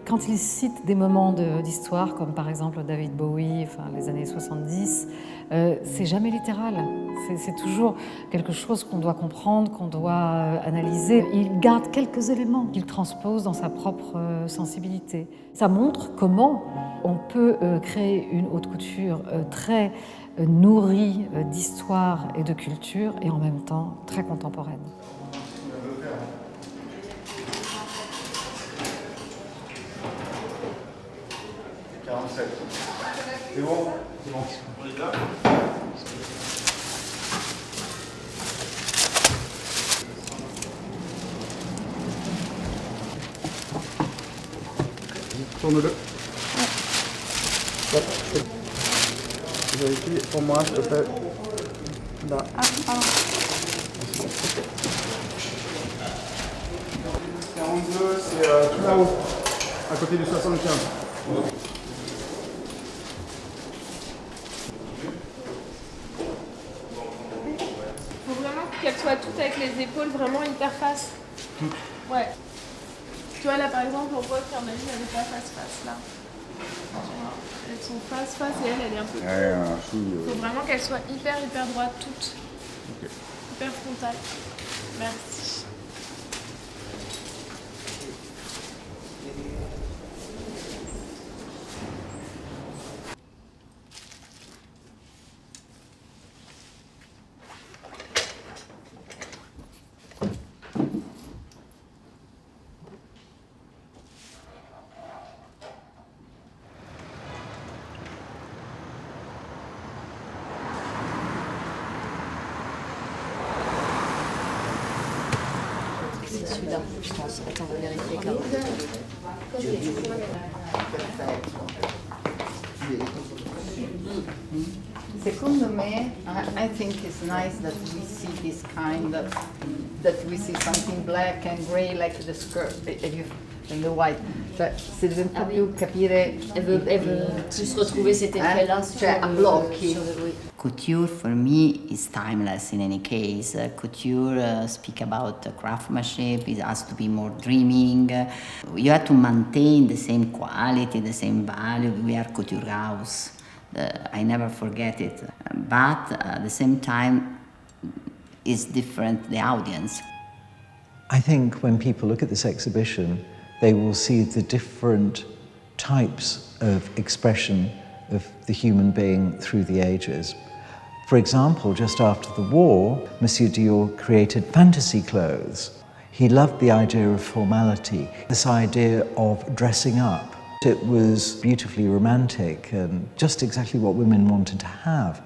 quand il cite des moments d'histoire, comme par exemple David Bowie, les années 70, c'est jamais littéral. C'est toujours quelque chose qu'on doit comprendre, qu'on doit analyser. Il garde quelques éléments qu'il transpose dans sa propre sensibilité. Ça montre comment on peut créer une haute couture très nourrie d'histoire et de culture, et en même temps très contemporaine. C'est bon? C'est bon. On est là? Tourne-le. Vérifie pour moi, s'il te plaît. Là. 42, c'est tout là-haut, à côté du 75. Faut vraiment qu'elle soit toute avec les épaules vraiment hyper face. Ouais. Tu vois là par exemple on voit qu'Armani elle est pas face là. Elles sont face et elle est un peu. Faut vraiment qu'elle soit hyper droite toute. Okay. Hyper frontale. Merci. C'est celui-là, je pense. Attends, on va vérifier quand même. Secondo me, I think it's nice that we see this kind of, that we see something black and grey like the skirt and the white. Cioè, si deve un po' più capire. Elle veut plus retrouver cet effet-là cioè, a blocchi. Couture for me is timeless in any case. Couture speak about craftsmanship, it has to be more dreaming. You have to maintain the same quality, the same value. We are couture house. I never forget it. But at the same time, it's different, the audience. I think when people look at this exhibition, they will see the different types of expression of the human being through the ages. For example, just after the war, Monsieur Dior created fantasy clothes. He loved the idea of formality, this idea of dressing up. It was beautifully romantic and just exactly what women wanted to have.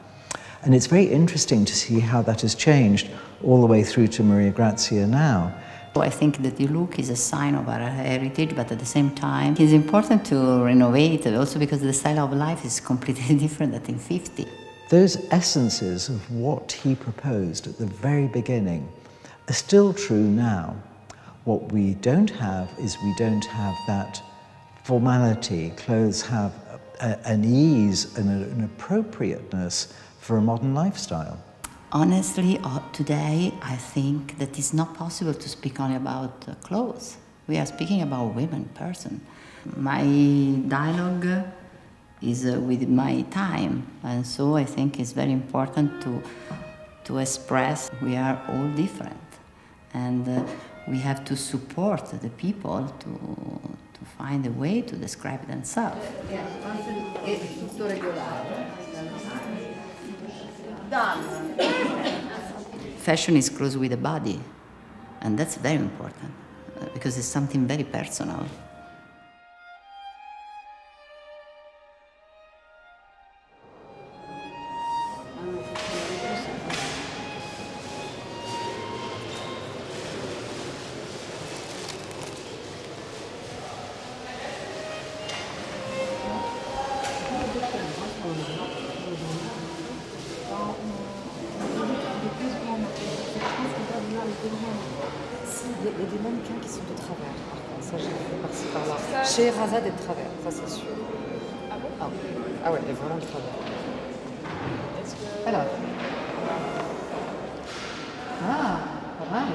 And it's very interesting to see how that has changed all the way through to Maria Grazia now. I think that the look is a sign of our heritage, but at the same time, it's important to renovate it also because the style of life is completely different than in 50. Those essences of what he proposed at the very beginning are still true now. What we don't have is we don't have that formality. Clothes have an ease and an appropriateness for a modern lifestyle. Honestly, today I think that it's not possible to speak only about clothes. We are speaking about women, person. My dialogue is with my time, and so I think it's very important to express we are all different, and we have to support the people to find a way to describe themselves. Fashion is close with the body, and that's very important because it's something very personal. Il y a des mannequins qui sont de travers. Ça, j'ai vu par-ci par-là. Chez Razad est de travers, ça c'est sûr. Ah bon? Ah ouais, elle est vraiment de travers. Alors. Ah, pas mal.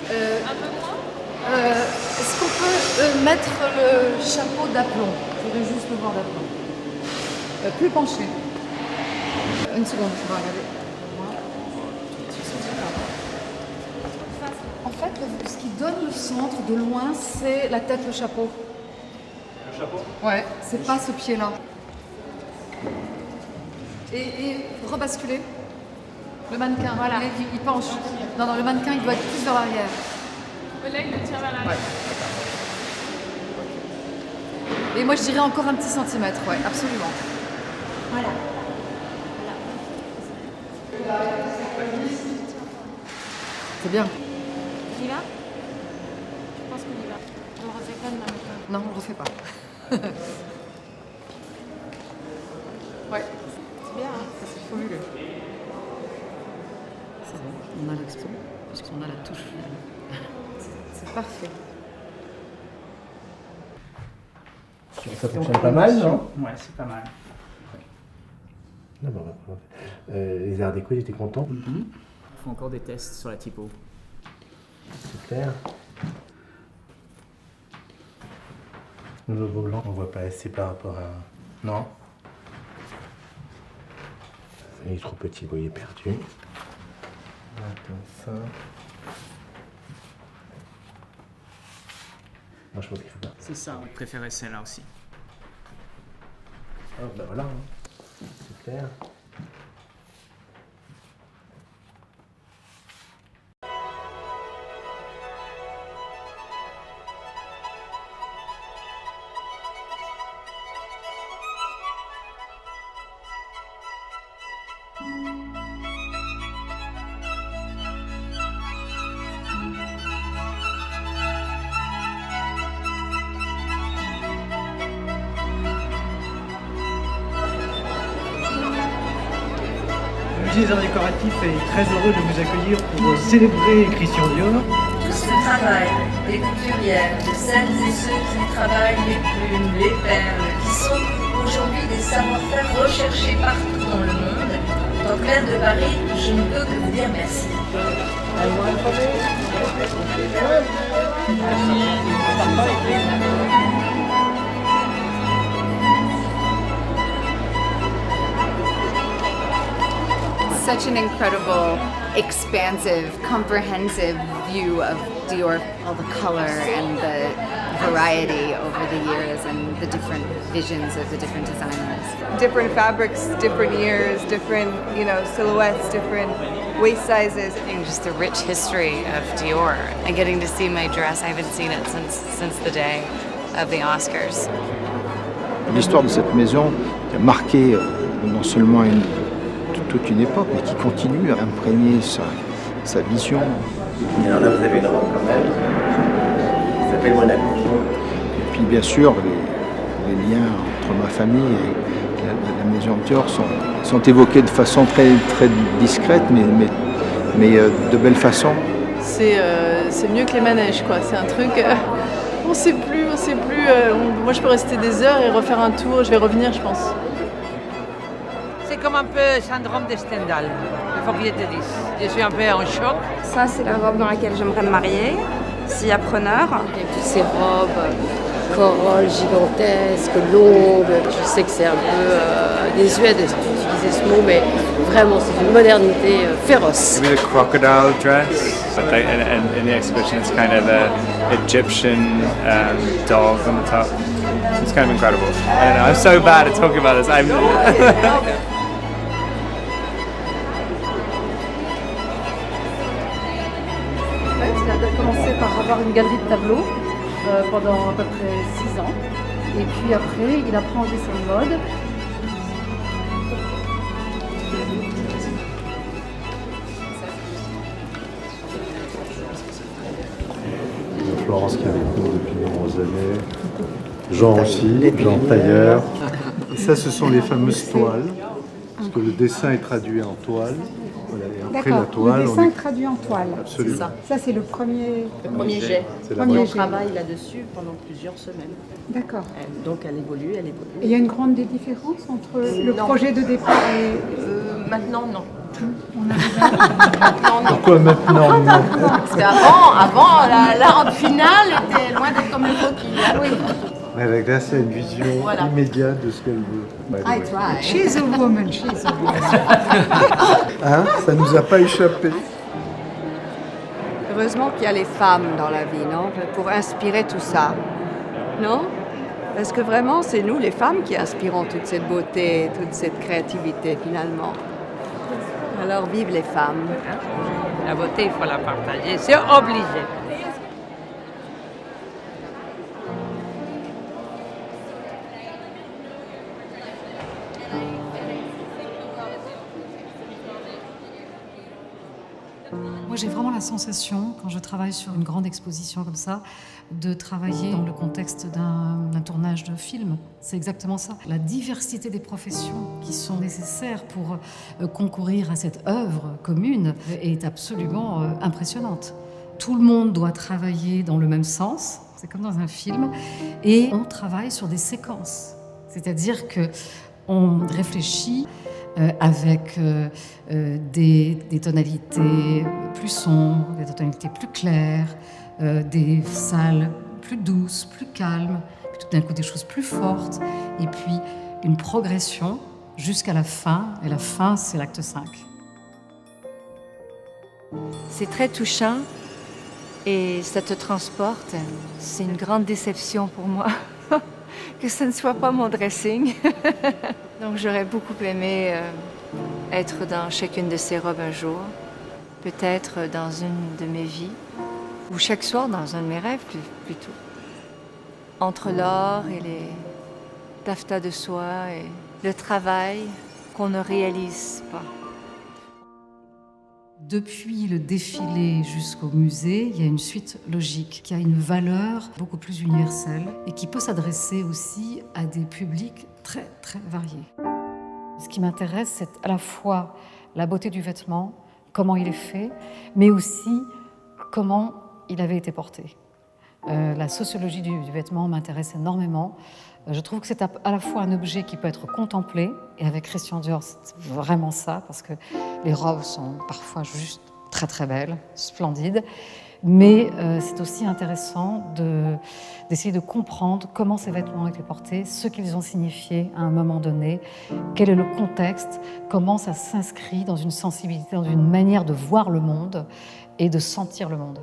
Un peu moins? Est-ce qu'on peut mettre le chapeau d'aplomb? Je voudrais juste le voir d'aplomb. Plus penché. Une seconde, je vais regarder. En fait, ce qui donne le centre de loin, c'est la tête, le chapeau. Le chapeau? Ouais, c'est pas ce pied-là. Et rebasculer. Le mannequin, voilà. Il penche. Non, le mannequin, il doit être plus vers l'arrière. Là, il le tire vers l'arrière. Ouais. Et moi, je dirais encore un petit centimètre, ouais, absolument. Voilà. C'est bien. On y va? Je pense qu'on y va. On le refait pas demain matin. Non, on le refait pas. Ouais. C'est bien, hein? C'est fabuleux. C'est bon, on a l'expo, puisqu'on a la touche. C'est parfait. Ça fonctionne pas mal, non? Ouais, c'est pas mal. Non, les arts déco, ils étaient contents. On fait encore des tests sur la typo. Super. Nouveau blanc, on voit pas assez par rapport à... Non. Il est trop petit, il est perdu. Voilà, comme ça. Non, je pense qu'il faut pas. C'est ça, on préférait celle-là aussi. Oh, bah voilà. Hein. Super. musée des Arts Décoratifs est très heureux de vous accueillir pour célébrer Christian Dior. Tout ce travail des couturières, de celles et ceux qui travaillent les plumes, les perles, qui sont aujourd'hui des savoir-faire recherchés partout dans le monde. En tant que maire de Paris, je ne peux que vous dire merci. Such an incredible, expansive, comprehensive view of Dior, all the color and the variety over the years and the different visions of the different designers. Different fabrics, different years, different, silhouettes, different waist sizes. And just the rich history of Dior and getting to see my dress. I haven't seen it since the day of the Oscars. L'histoire de cette maison qui a marqué non seulement toute une époque, mais qui continue à imprégner sa vision. Et alors là, vous avez une robe quand même, qui s'appelle Monaco. Et puis bien sûr, les liens entre ma famille et la maison Dior sont évoqués de façon très, très discrète, mais de belle façon. C'est mieux que les manèges, quoi. C'est un truc... on sait plus. Moi, je peux rester des heures et refaire un tour. Je vais revenir, je pense. C'est comme un peu syndrome de Stendhal, il faut que je te dise. Je suis un peu en choc. Ça, c'est la robe dans laquelle j'aimerais me marier, s'il y a preneur. Et toutes ces robes, corolles gigantesques, longues. Je sais que c'est un peu désuet d'utiliser ce mot, mais vraiment, c'est une modernité féroce. With a crocodile dress, but in the exhibition it's kind of a Egyptian dog on the top. It's kind of incredible. I don't know, I'm so bad at talking about this. Il a commencé par avoir une galerie de tableaux pendant à peu près 6 ans. Et puis après, il apprend en dessin de mode. Florence qui est avec nous depuis de nombreuses années. Jean aussi, Jean tailleur. Et ça, ce sont les fameuses toiles. Parce que le dessin est traduit en toile. Voilà, et après la toile, le dessin est traduit en toile. Absolument. Ça, c'est le premier jet. On travaille là-dessus pendant plusieurs semaines. D'accord. Donc elle évolue. Et il y a une grande différence entre le projet de départ et... Maintenant, non. Pourquoi maintenant non? Parce qu'avant, la robe finale était loin d'être comme le coquille. Oui. Mais avec là, c'est une vision immédiate de ce qu'elle veut. I try. She's a woman, she's a woman. Hein? Ça nous a pas échappé. Heureusement qu'il y a les femmes dans la vie, non? Pour inspirer tout ça. Non? Parce que vraiment, c'est nous, les femmes, qui inspirons toute cette beauté, toute cette créativité, finalement. Alors, vive les femmes. La beauté, il faut la partager, c'est obligé. Moi, j'ai vraiment la sensation, quand je travaille sur une grande exposition comme ça, de travailler dans le contexte d'un tournage de film. C'est exactement ça. La diversité des professions qui sont nécessaires pour concourir à cette œuvre commune est absolument impressionnante. Tout le monde doit travailler dans le même sens, c'est comme dans un film, et on travaille sur des séquences. C'est-à-dire qu'on réfléchit avec des tonalités plus sombres, des tonalités plus claires, des salles plus douces, plus calmes, puis tout d'un coup des choses plus fortes, et puis une progression jusqu'à la fin, et la fin, c'est l'acte 5. C'est très touchant et ça te transporte. C'est une grande déception pour moi que ce ne soit pas mon dressing. Donc j'aurais beaucoup aimé être dans chacune de ces robes un jour, peut-être dans une de mes vies, ou chaque soir dans un de mes rêves plutôt. Entre l'or et les taffetas de soie et le travail qu'on ne réalise pas. Depuis le défilé jusqu'au musée, il y a une suite logique qui a une valeur beaucoup plus universelle et qui peut s'adresser aussi à des publics très, très variés. Ce qui m'intéresse, c'est à la fois la beauté du vêtement, comment il est fait, mais aussi comment il avait été porté. La sociologie du vêtement m'intéresse énormément. Je trouve que c'est à la fois un objet qui peut être contemplé, et avec Christian Dior, c'est vraiment ça, parce que les robes sont parfois juste très très belles, splendides, mais c'est aussi intéressant d'essayer de comprendre comment ces vêtements ont été portés, ce qu'ils ont signifié à un moment donné, quel est le contexte, comment ça s'inscrit dans une sensibilité, dans une manière de voir le monde et de sentir le monde.